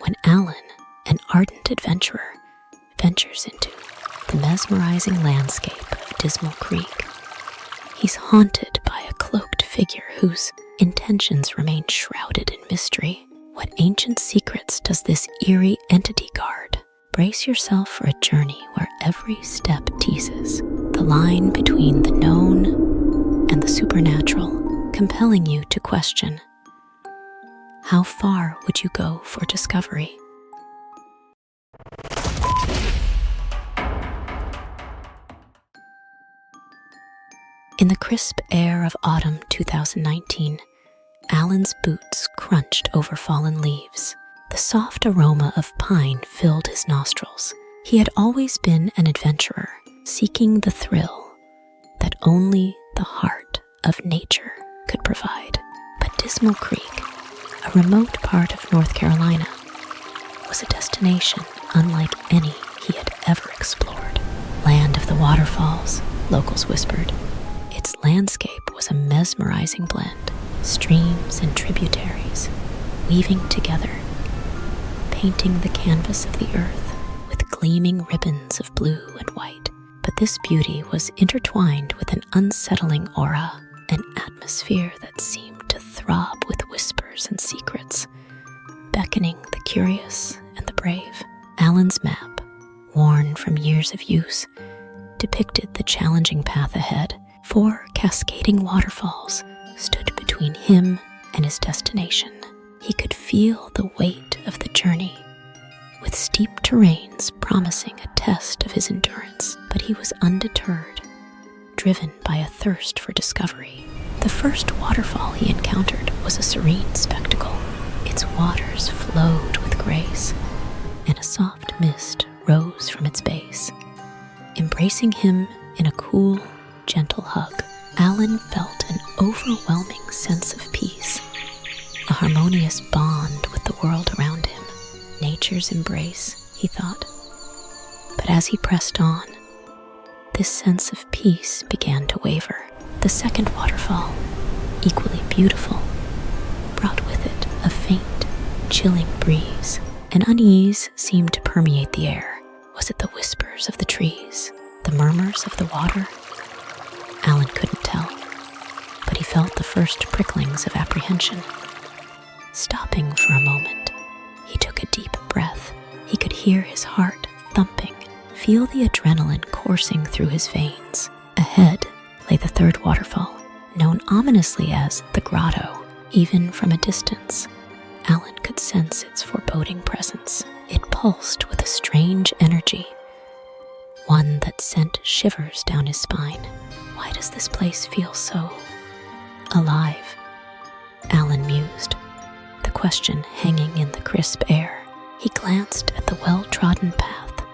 when Alan, an ardent adventurer, ventures into the mesmerizing landscape of Dismal Creek. He's haunted by a cloaked figure whose intentions remain shrouded in mystery. What ancient secrets does this eerie entity guard? Brace yourself for a journey where every step teases the line between the known and the supernatural, compelling you to question, how far would you go for discovery? In the crisp air of autumn 2019, Alan's boots crunched over fallen leaves. The soft aroma of pine filled his nostrils. He had always been an adventurer, seeking the thrill that only the heart of nature could provide. But Dismal Creek, a remote part of North Carolina, was a destination unlike any he had ever explored. Land of the waterfalls, locals whispered. Its landscape was a mesmerizing blend, streams and tributaries weaving together, painting the canvas of the earth with gleaming ribbons of blue and white. But this beauty was intertwined with an unsettling aura, an atmosphere that seemed to throb with whispers and secrets, beckoning the curious and the brave. Alan's map, worn from years of use, depicted the challenging path ahead. 4 cascading waterfalls stood between him and his destination. He could feel the weight of the journey, with steep terrains promising a test of his endurance. But he was undeterred, driven by a thirst for discovery. The first waterfall he encountered was a serene spectacle. Its waters flowed with grace, and a soft mist rose from its base. Embracing him in a cool, gentle hug, Alan felt an overwhelming sense of peace, a harmonious bond with the world around him. Nature's embrace, he thought. But as he pressed on, this sense of peace began to waver. The second waterfall, equally beautiful, brought with it a faint, chilling breeze. An unease seemed to permeate the air. Was it the whispers of the trees, the murmurs of the water? Alan couldn't tell, but he felt the first pricklings of apprehension. Stopping for a moment, he took a deep breath. He could hear his heart thumping, feel the adrenaline coursing through his veins. Ahead lay the third waterfall, known ominously as the Grotto. Even from a distance, Alan could sense its foreboding presence. It pulsed with a strange energy, one that sent shivers down his spine. Why does this place feel so alive? Alan mused, the question hanging in the crisp air. He glanced at the well-trodden path,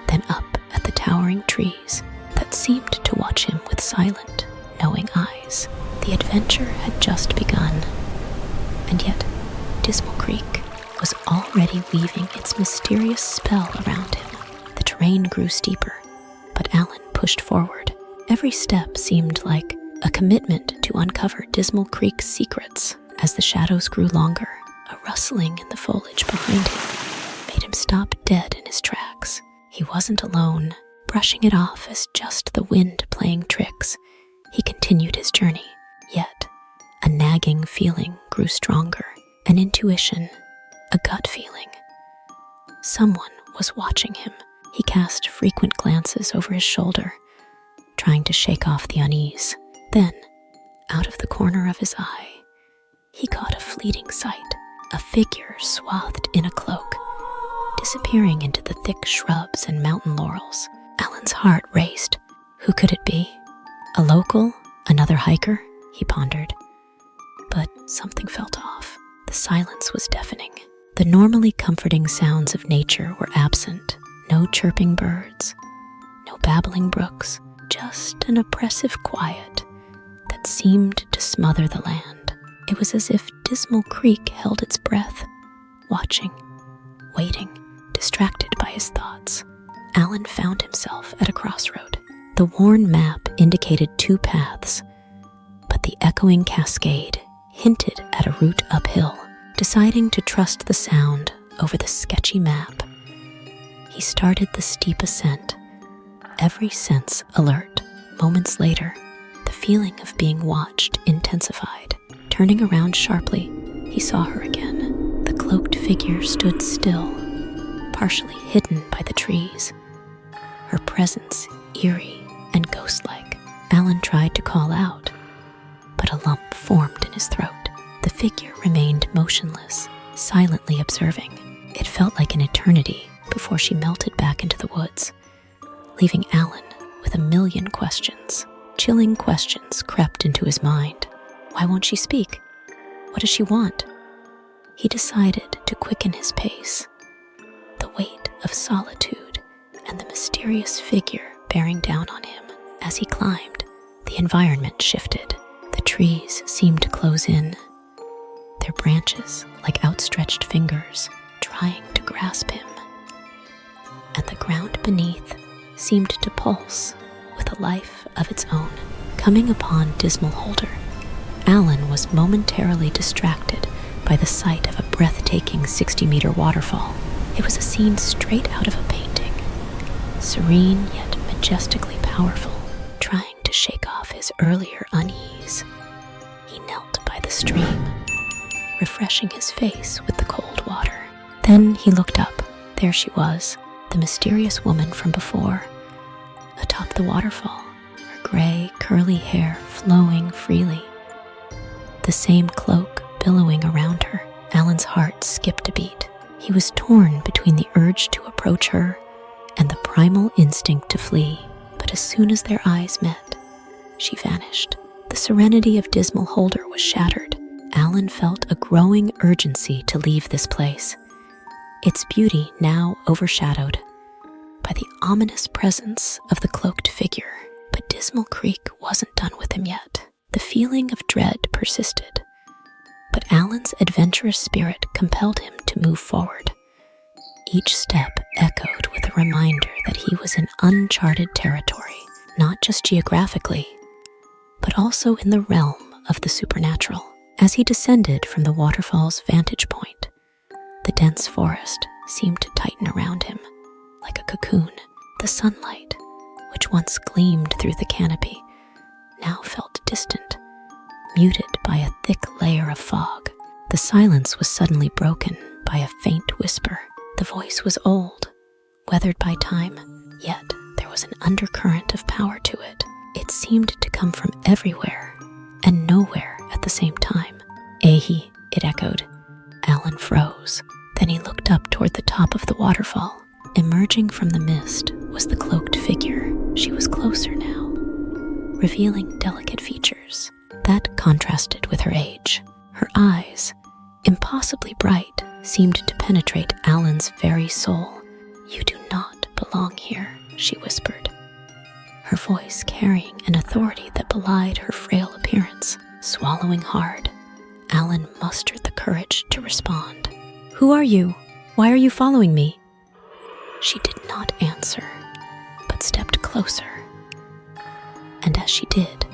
then up at the towering trees that seemed to watch him with silent, knowing eyes. The adventure had just begun, and yet Dismal Creek was already weaving its mysterious spell around him. The terrain grew steeper, but Alan pushed forward. Every step seemed like a commitment to uncover Dismal Creek's secrets. As the shadows grew longer, a rustling in the foliage behind him made him stop dead in his tracks. He wasn't alone. Brushing it off as just the wind playing tricks, he continued his journey. Yet, a nagging feeling grew stronger, an intuition, a gut feeling. Someone was watching him. He cast frequent glances over his shoulder, trying to shake off the unease. Then, out of the corner of his eye, he caught a fleeting sight, a figure swathed in a cloak, disappearing into the thick shrubs and mountain laurels. Alan's heart raced. Who could it be? A local? Another hiker? He pondered. But something felt off. The silence was deafening. The normally comforting sounds of nature were absent. No chirping birds, no babbling brooks, just an oppressive quiet that seemed to smother the land. It was as if Dismal Creek held its breath, watching, waiting, distracted by his thoughts. Alan found himself at a crossroad. The worn map indicated 2 paths, but the echoing cascade hinted at a route uphill. Deciding to trust the sound over the sketchy map. He started the steep ascent, every sense alert. Moments later, the feeling of being watched intensified. Turning around sharply, he saw her again. The cloaked figure stood still, partially hidden by the trees, her presence eerie and ghost-like. Alan tried to call out, but a lump formed in his throat. The figure remained motionless, silently observing. It felt like an eternity before she melted back into the woods, leaving Alan with a million questions. Chilling questions crept into his mind. Why won't she speak? What does she want? He decided to quicken his pace. The weight of solitude and the mysterious figure bearing down on him. As he climbed, the environment shifted. The trees seemed to close in, their branches like outstretched fingers trying to grasp him. And the ground beneath seemed to pulse with a life of its own. Coming upon Dismal Holder, Alan was momentarily distracted by the sight of a breathtaking 60-meter waterfall. It was a scene straight out of a painting, serene yet majestically powerful. Trying to shake off his earlier unease, he knelt by the stream, refreshing his face with the cold water. Then he looked up. There she was, the mysterious woman from before, atop the waterfall, her gray, curly hair flowing freely, the same cloak billowing around her. Alan's heart skipped a beat. He was torn between the urge to approach her and the primal instinct to flee. But as soon as their eyes met, she vanished. The serenity of Dismal Holder was shattered. Alan felt a growing urgency to leave this place, its beauty now overshadowed by the ominous presence of the cloaked figure. But Dismal Creek wasn't done with him yet. The feeling of dread persisted, but Alan's adventurous spirit compelled him to move forward. Each step echoed with a reminder that he was in uncharted territory, not just geographically, but also in the realm of the supernatural. As he descended from the waterfall's vantage point, the dense forest seemed to tighten around him like a cocoon. The sunlight, which once gleamed through the canopy, now felt distant, muted by a thick layer of fog. The silence was suddenly broken by a faint whisper. The voice was old, weathered by time, yet there was an undercurrent of power to it. It seemed to come from everywhere and nowhere at the same time. Ahi, it echoed. Alan froze. Then he looked up toward the top of the waterfall. Emerging from the mist was the cloaked figure. She was closer now, revealing delicate features that contrasted with her age. Her eyes, impossibly bright, seemed to penetrate Alan's very soul. "You do not belong here," she whispered, her voice carrying an authority that belied her frail appearance. Swallowing hard, Alan mustered the courage to respond. "Who are you? Why are you following me?" She did not answer, but stepped closer. And as she did,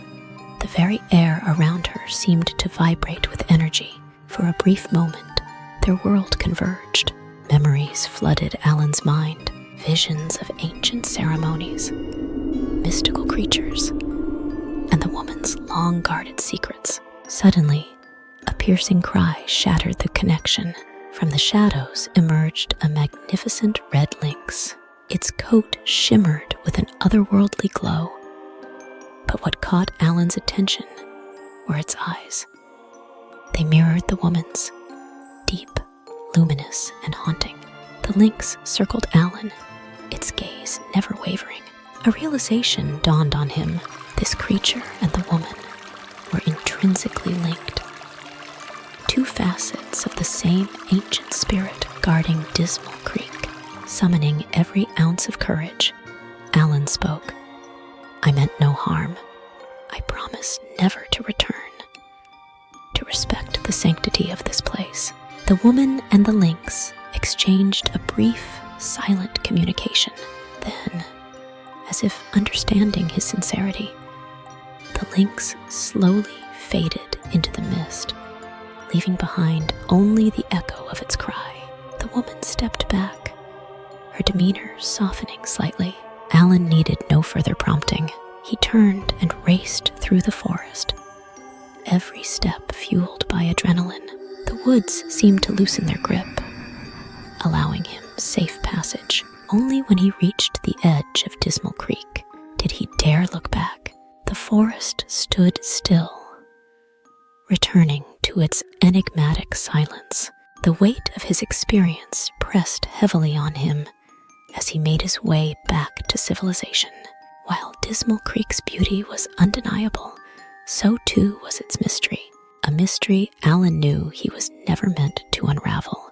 the very air around her seemed to vibrate with energy. For a brief moment, their world converged. Memories flooded Alan's mind, visions of ancient ceremonies, mystical creatures, and the woman's long-guarded secrets. Suddenly, a piercing cry shattered the connection. From the shadows emerged a magnificent red lynx. Its coat shimmered with an otherworldly glow. But what caught Alan's attention were its eyes. They mirrored the woman's, deep, luminous, and haunting. The lynx circled Alan, its gaze never wavering. A realization dawned on him. This creature and the woman were intrinsically linked. Two facets of the same ancient spirit guarding Dismal Creek. Summoning every ounce of courage, Alan spoke. "I meant no harm. I promise never to return, to respect the sanctity of this place." The woman and the lynx exchanged a brief, silent communication. Then, as if understanding his sincerity, the lynx slowly faded into the mist, leaving behind only the echo of its cry. The woman back, her demeanor softening slightly. Alan needed no further prompting. He turned and raced through the forest, every step fueled by adrenaline. The woods seemed to loosen their grip, allowing him safe passage. Only when he reached the edge of Dismal Creek did he dare look back. The forest stood still, returning to its enigmatic silence. The weight of his experience pressed heavily on him as he made his way back to civilization. While Dismal Creek's beauty was undeniable, so too was its mystery. A mystery Alan knew he was never meant to unravel.